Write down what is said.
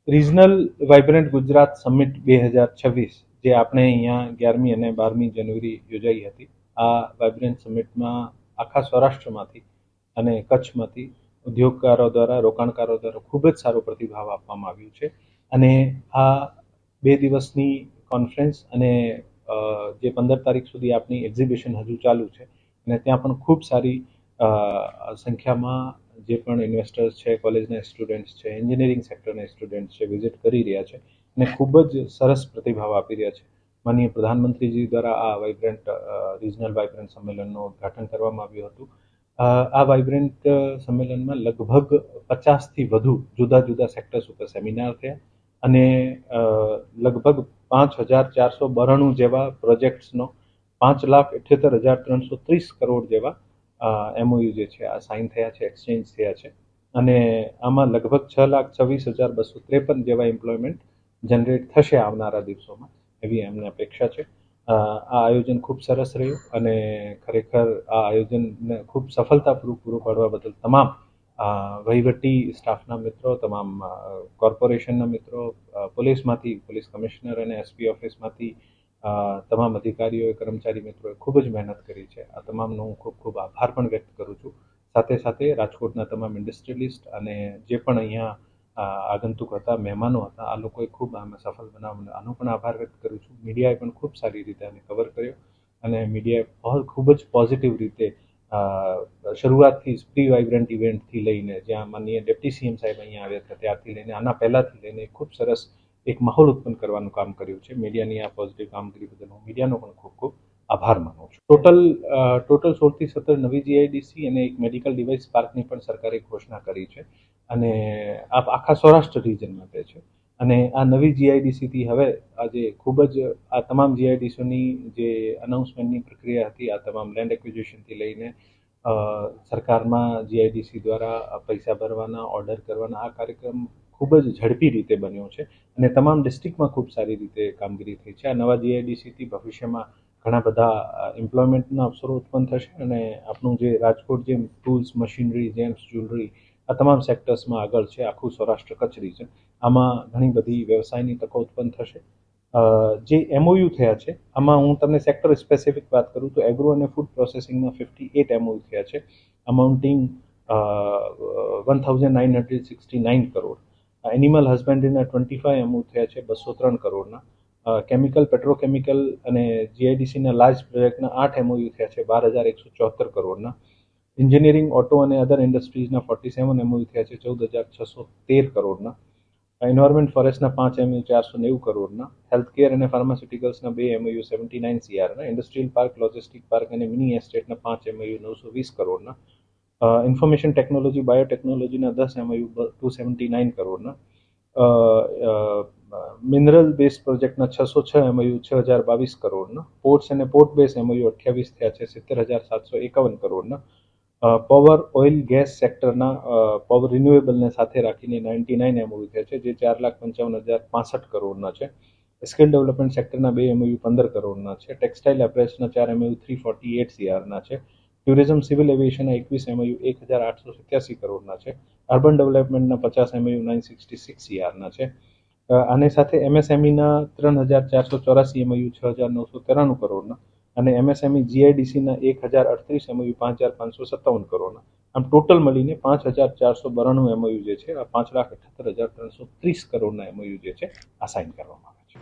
Regional vibrant Gujarat summit 2026 જે આપણે અહીંયા 11મી અને 12મી જાન્યુઆરી યોજાઈ હતી. આ વાઇબ્રન્ટ સમિટમાં આખા સૌરાષ્ટ્રમાંથી અને કચ્છમાંથી ઉદ્યોગકારો દ્વારા, રોકાણકારો દ્વારા ખૂબ જ સારો પ્રતિભાવ આપવામાં આવ્યો છે. અને આ 2 દિવસની કોન્ફરન્સ અને જે 15 તારીખ સુધી આપની એક્ઝિબિશન હજુ ચાલુ છે અને ત્યાં પણ ખૂબ સારી સંખ્યામાં જે પણ ઇન્વેસ્ટર્સ છે, કોલેજના સ્ટુડન્ટ્સ છે, એન્જિનિયરિંગ સેક્ટરના સ્ટુડન્ટ્સ છે, વિઝિટ કરી રહ્યા છે અને ખૂબ જ સરસ પ્રતિભાવ આપી રહ્યા છે. માનનીય પ્રધાનમંત્રીજી દ્વારા આ રિજનલ વાઇબ્રન્ટ સંમેલનનું ઉદ્ઘાટન કરવામાં આવ્યું હતું. આ વાઇબ્રન્ટ સંમેલનમાં લગભગ 50થી વધુ જુદા જુદા સેક્ટર્સ ઉપર સેમિનાર થયા અને લગભગ 5492 જેવા પ્રોજેક્ટ્સનો 5,78,330 કરોડ જેવા MOU જે છે આ સાઇન થયા છે, એક્સચેન્જ થયા છે અને આમાં લગભગ 6,26,253 જેવા એમ્પ્લોયમેન્ટ જનરેટ થશે આવનારા દિવસોમાં, એવી એમને અપેક્ષા છે. આ આયોજન ખૂબ સરસ રહ્યું અને ખરેખર આ આયોજનને ખૂબ સફળતાપૂર્વક પૂરું પાડવા બદલ તમામ વહીવટી સ્ટાફના મિત્રો, તમામ કોર્પોરેશનના મિત્રો, પોલીસમાંથી, પોલીસ કમિશનર અને SP ઓફિસમાંથી તમામ અધિકારીઓએ, કર્મચારી મિત્રોએ ખૂબ જ મહેનત કરી છે. આ તમામનો હું ખૂબ ખૂબ આભાર પણ વ્યક્ત કરું છું. સાથે સાથે રાજકોટના તમામ ઇન્ડસ્ટ્રીયલિસ્ટ અને જે પણ અહીંયા આગંતુક હતા, મહેમાનો હતા, આ લોકોએ ખૂબ આને સફળ બનાવવાનો આનો પણ આભાર વ્યક્ત કરું છું. મીડિયાએ પણ ખૂબ સારી રીતે આને કવર કર્યો અને મીડિયાએ ખૂબ જ પોઝિટિવ રીતે શરૂઆતથી પ્રી વાઇબ્રન્ટ ઇવેન્ટથી લઈને, જ્યાં માનનીય ડેપ્ટી CM સાહેબ અહીંયા આવ્યા હતા ત્યારથી લઈને આના પહેલાંથી લઈને ખૂબ સરસ એક માહોલ ઉત્પન્ન કરવાનું કામ કર્યું છે. મીડિયાની આ પોઝિટિવ કામગીરી બદલ હું મીડિયાનો પણ ખૂબ ખૂબ આભાર માનું છું. ટોટલ 16થી 17 નવી GIDC અને એક મેડિકલ ડિવાઇસ પાર્કની પણ સરકારે ઘોષણા કરી છે અને આ આખા સૌરાષ્ટ્ર રિજન માટે છે. અને આ નવી GIDC થી હવે આજે ખૂબ જ આ તમામ GIDCની જે અનાઉન્સમેન્ટની પ્રક્રિયા હતી, આ તમામ લેન્ડ એક્વિઝિશનથી લઈને સરકારમાં GIDC દ્વારા પૈસા ભરવાના, ઓર્ડર કરવાના, આ કાર્યક્રમ ખૂબ જ ઝડપી રીતે બન્યો છે અને તમામ ડિસ્ટ્રિક્ટમાં ખૂબ સારી રીતે કામગીરી થઈ છે. આ નવા GIDCથી ભવિષ્યમાં ઘણા બધા એમ્પ્લોયમેન્ટના અવસરો ઉત્પન્ન થશે અને આપણું જે રાજકોટ જેમ ટૂલ્સ, મશીનરી, જેમ્સ, જ્વેલરી આ તમામ સેક્ટર્સમાં આગળ છે આખું સૌરાષ્ટ્ર કચ્છ રિજન. આમાં ઘણી બધી વ્યવસાયની તકો ઉત્પન્ન થશે. જે MOU થયા છે આમાં હું તમને સેક્ટર સ્પેસિફિક વાત કરું તો એગ્રો અને ફૂડ પ્રોસેસિંગમાં 58 MOU થયા છે, અમાઉન્ટિંગ 1,969 કરોડ. એનિમલ હસબન્ડરીના 25 MOU થયા છે 203 કરોડના. કેમિકલ, પેટ્રોકેમિકલ અને GIDCના લાર્જ પ્રોજેક્ટના 8 MOU થયા છે 12,174 કરોડના. એન્જિનિયરિંગ, ઓટો અને અધર ઇન્ડસ્ટ્રીઝના 47 MOU થયા છે 14,613 કરોડના. એન્વાયરમેન્ટ ફોરેસ્ટના 5 MOU 490 કરોડના. હેલ્થકેર અને ફાર્માસ્યુટિકલ્સના 2 MOU 79 CRના. ઇન્ડસ્ટ્રીયલ પાર્ક, લોજિસ્ટિક પાર્ક અને મિની એસ્ટેટના 5 MOU 920 કરોડના. ઇન્ફોર્મેશન ટેકનોલોજી, બાયોટેકનોલોજીના 10 MOU 279 કરોડના. મિનરલ બેઝ પ્રોજેક્ટના 606 MOU 6,022 કરોડના. પોર્ટ્સ અને પોર્ટ બેઝ MOU 28 થયા છે 17,751 કરોડના. પાવર, ઓઇલ, ગેસ સેક્ટરના પાવર રિન્યુએબલને સાથે રાખીને 99 MOU થયા છે જે 4,55,065 કરોડના છે. સ્કિલ ડેવલપમેન્ટ સેક્ટરના 2 MOU 15 કરોડના છે. ટેક્સટાઇલ એપ્રેલ્સના 4 MOU 348 CRના છે. ટુરિઝમ, સિવિલ એવિએશનના 21 MOU 1,887 કરોડના છે. અર્બન ડેવલપમેન્ટના 50 MOU 966 CRના છે. આની સાથે MSMEના 3,484 MOU 6,993 કરોડના અને MSME GIDCના 1,038 MOU 5,557 કરોડના. આમ ટોટલ મળીને 5,492 MOU જે છે આ 5,78,330 કરોડના MOU જે છે આ સાઇન કરવામાં આવે છે.